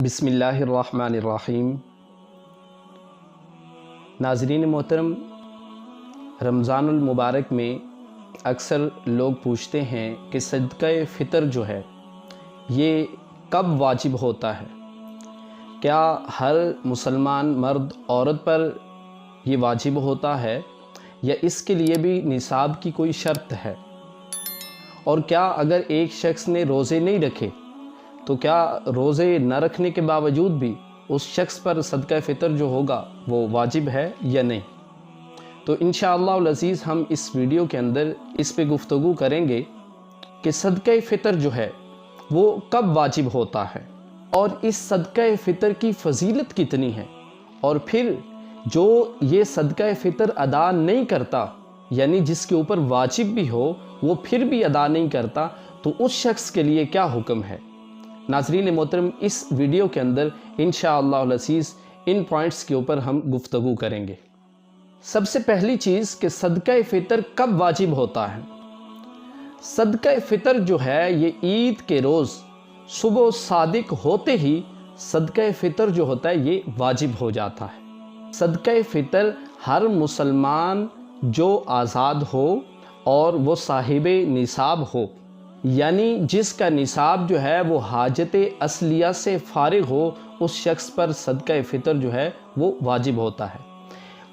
بسم اللہ الرحمن الرحیم۔ ناظرین محترم، رمضان المبارک میں اکثر لوگ پوچھتے ہیں کہ صدقہ فطر جو ہے یہ کب واجب ہوتا ہے؟ کیا ہر مسلمان مرد عورت پر یہ واجب ہوتا ہے یا اس کے لیے بھی نصاب کی کوئی شرط ہے؟ اور کیا اگر ایک شخص نے روزے نہیں رکھے تو کیا روزے نہ رکھنے کے باوجود بھی اس شخص پر صدقہ فطر جو ہوگا وہ واجب ہے یا نہیں؟ تو انشاءاللہ العزیز ہم اس ویڈیو کے اندر اس پہ گفتگو کریں گے کہ صدقہ فطر جو ہے وہ کب واجب ہوتا ہے اور اس صدقہ فطر کی فضیلت کتنی ہے، اور پھر جو یہ صدقہ فطر ادا نہیں کرتا، یعنی جس کے اوپر واجب بھی ہو وہ پھر بھی ادا نہیں کرتا، تو اس شخص کے لیے کیا حکم ہے۔ ناظرین محترم، اس ویڈیو کے اندر انشاءاللہ العزیز ان پوائنٹس کے اوپر ہم گفتگو کریں گے۔ سب سے پہلی چیز کہ صدقہ فطر کب واجب ہوتا ہے۔ صدقہ فطر جو ہے یہ عید کے روز صبح صادق ہوتے ہی صدقہ فطر جو ہوتا ہے یہ واجب ہو جاتا ہے۔ صدقہ فطر ہر مسلمان جو آزاد ہو اور وہ صاحب نصاب ہو، یعنی جس کا نصاب جو ہے وہ حاجت اصلیہ سے فارغ ہو، اس شخص پر صدقہ فطر جو ہے وہ واجب ہوتا ہے۔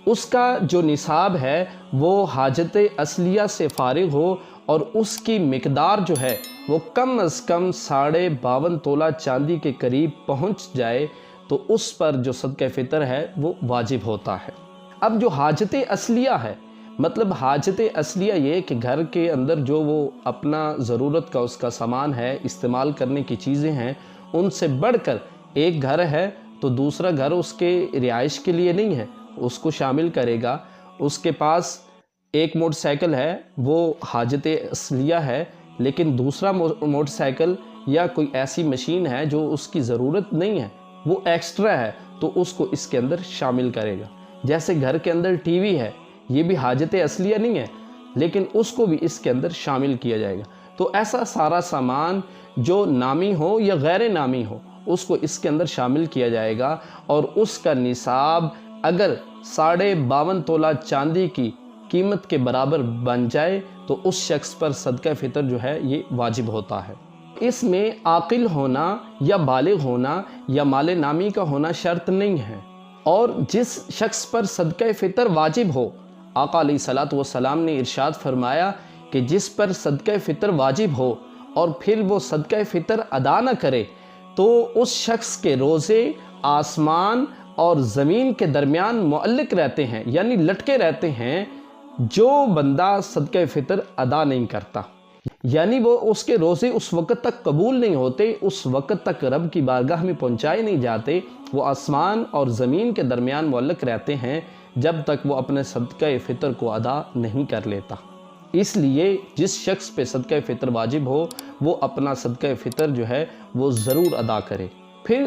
اس کا جو نصاب ہے وہ حاجت اصلیہ سے فارغ ہو اور اس کی مقدار جو ہے وہ کم از کم 52.5 تولہ چاندی کے قریب پہنچ جائے تو اس پر جو صدقہ فطر ہے وہ واجب ہوتا ہے۔ اب جو حاجت اصلیہ ہے، مطلب حاجت اصلیہ یہ کہ گھر کے اندر جو وہ اپنا ضرورت کا اس کا سامان ہے، استعمال کرنے کی چیزیں ہیں، ان سے بڑھ کر ایک گھر ہے تو دوسرا گھر اس کے رہائش کے لیے نہیں ہے، اس کو شامل کرے گا۔ اس کے پاس ایک موٹر سائیکل ہے، وہ حاجت اصلیہ ہے، لیکن دوسرا موٹر سائیکل یا کوئی ایسی مشین ہے جو اس کی ضرورت نہیں ہے، وہ ایکسٹرا ہے، تو اس کو اس کے اندر شامل کرے گا۔ جیسے گھر کے اندر ٹی وی ہے، یہ بھی حاجت اصلیہ نہیں ہے، لیکن اس کو بھی اس کے اندر شامل کیا جائے گا۔ تو ایسا سارا سامان جو نامی ہو یا غیر نامی ہو، اس کو اس کے اندر شامل کیا جائے گا، اور اس کا نصاب اگر 52.5 تولہ چاندی کی قیمت کے برابر بن جائے تو اس شخص پر صدقہ فطر جو ہے یہ واجب ہوتا ہے۔ اس میں عاقل ہونا یا بالغ ہونا یا مال نامی کا ہونا شرط نہیں ہے، اور جس شخص پر صدقہ فطر واجب ہو، آقا علیہ الصلوۃ والسلام نے ارشاد فرمایا کہ جس پر صدقہ فطر واجب ہو اور پھر وہ صدقہ فطر ادا نہ کرے تو اس شخص کے روزے آسمان اور زمین کے درمیان معلق رہتے ہیں، یعنی لٹکے رہتے ہیں، جو بندہ صدقہ فطر ادا نہیں کرتا، یعنی وہ اس کے روزے اس وقت تک قبول نہیں ہوتے، اس وقت تک رب کی بارگاہ میں پہنچائے نہیں جاتے، وہ آسمان اور زمین کے درمیان معلق رہتے ہیں جب تک وہ اپنے صدقہ فطر کو ادا نہیں کر لیتا۔ اس لیے جس شخص پہ صدقہ فطر واجب ہو وہ اپنا صدقہ فطر جو ہے وہ ضرور ادا کرے۔ پھر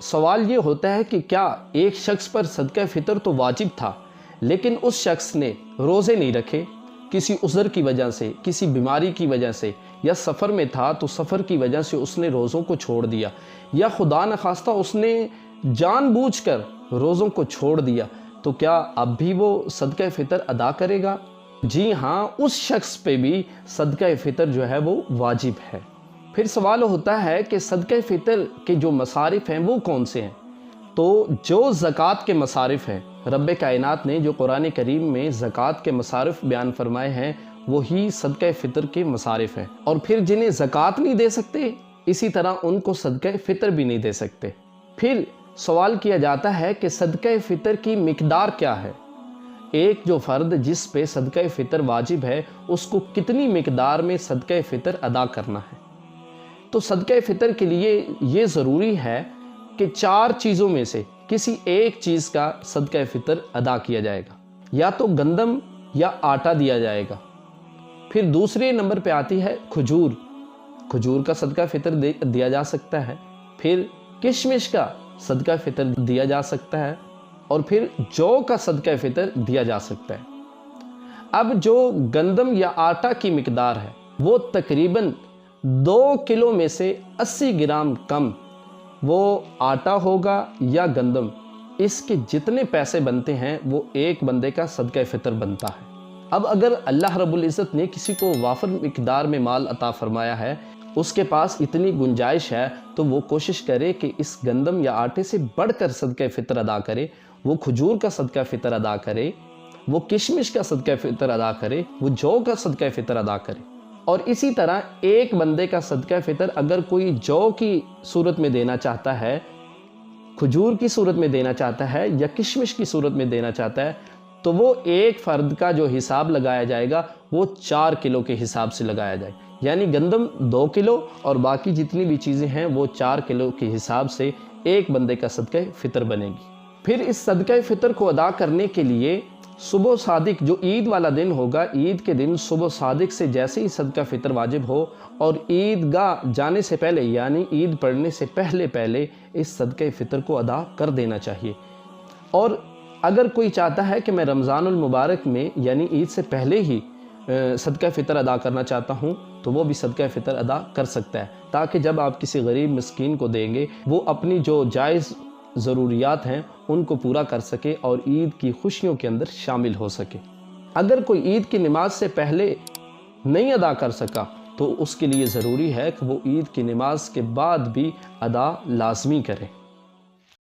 سوال یہ ہوتا ہے کہ کیا ایک شخص پر صدقہ فطر تو واجب تھا لیکن اس شخص نے روزے نہیں رکھے، کسی عذر کی وجہ سے، کسی بیماری کی وجہ سے، یا سفر میں تھا تو سفر کی وجہ سے اس نے روزوں کو چھوڑ دیا، یا خدا نخواستہ اس نے جان بوجھ کر روزوں کو چھوڑ دیا، تو کیا اب بھی وہ صدقہ فطر ادا کرے گا؟ جی ہاں، اس شخص پہ بھی صدقہ فطر جو ہے وہ واجب ہے۔ پھر سوال ہوتا ہے کہ صدقہ فطر کے جو مصارف ہیں وہ کون سے ہیں؟ تو جو زکوٰۃ کے مصارف ہیں، رب کائنات نے جو قرآن کریم میں زکوٰۃ کے مصارف بیان فرمائے ہیں وہی صدقہ فطر کے مصارف ہیں، اور پھر جنہیں زکوٰۃ نہیں دے سکتے اسی طرح ان کو صدقہ فطر بھی نہیں دے سکتے۔ پھر سوال کیا جاتا ہے کہ صدقہ فطر کی مقدار کیا ہے؟ ایک جو فرد جس پہ صدقہ فطر واجب ہے اس کو کتنی مقدار میں صدقہ فطر ادا کرنا ہے؟ تو صدقہ فطر کے لیے یہ ضروری ہے کہ 4 چیزوں میں سے کسی ایک چیز کا صدقہ فطر ادا کیا جائے گا، یا تو گندم یا آٹا دیا جائے گا۔ پھر دوسرے نمبر پہ آتی ہے کھجور، کھجور کا صدقہ فطر دیا جا سکتا ہے۔ پھر کشمش کا صدقہ فطر دیا جا سکتا ہے، اور پھر جو کا صدقہ فطر دیا جا سکتا ہے۔ اب جو گندم یا آٹا کی مقدار ہے وہ تقریباً 2 کلو میں سے 80 گرام کم، وہ آٹا ہوگا یا گندم، اس کے جتنے پیسے بنتے ہیں وہ ایک بندے کا صدقہ فطر بنتا ہے۔ اب اگر اللہ رب العزت نے کسی کو وافر مقدار میں مال عطا فرمایا ہے، اس کے پاس اتنی گنجائش ہے، تو وہ کوشش کرے کہ اس گندم یا آٹے سے بڑھ کر صدقہ فطر ادا کرے، وہ کھجور کا صدقہ فطر ادا کرے، وہ کشمش کا صدقہ فطر ادا کرے، وہ جو کا صدقہ فطر ادا کرے۔ اور اسی طرح ایک بندے کا صدقہ فطر اگر کوئی جو کی صورت میں دینا چاہتا ہے، کھجور کی صورت میں دینا چاہتا ہے یا کشمش کی صورت میں دینا چاہتا ہے، تو وہ ایک فرد کا جو حساب لگایا جائے گا وہ 4 کلو کے حساب سے لگایا جائے گا، یعنی گندم 2 کلو اور باقی جتنی بھی چیزیں ہیں وہ 4 کلو کے حساب سے ایک بندے کا صدقہ فطر بنے گی۔ پھر اس صدقہ فطر کو ادا کرنے کے لیے صبح صادق، جو عید والا دن ہوگا، عید کے دن صبح صادق سے جیسے ہی صدقہ فطر واجب ہو اور عید گاہ جانے سے پہلے یعنی عید پڑھنے سے پہلے اس صدقہ فطر کو ادا کر دینا چاہیے۔ اور اگر کوئی چاہتا ہے کہ میں رمضان المبارک میں یعنی عید سے پہلے ہی صدقہ فطر ادا کرنا چاہتا ہوں، تو وہ بھی صدقہ فطر ادا کر سکتا ہے، تاکہ جب آپ کسی غریب مسکین کو دیں گے وہ اپنی جو جائز ضروریات ہیں ان کو پورا کر سکے اور عید کی خوشیوں کے اندر شامل ہو سکے۔ اگر کوئی عید کی نماز سے پہلے نہیں ادا کر سکا تو اس کے لیے ضروری ہے کہ وہ عید کی نماز کے بعد بھی ادا لازمی کرے۔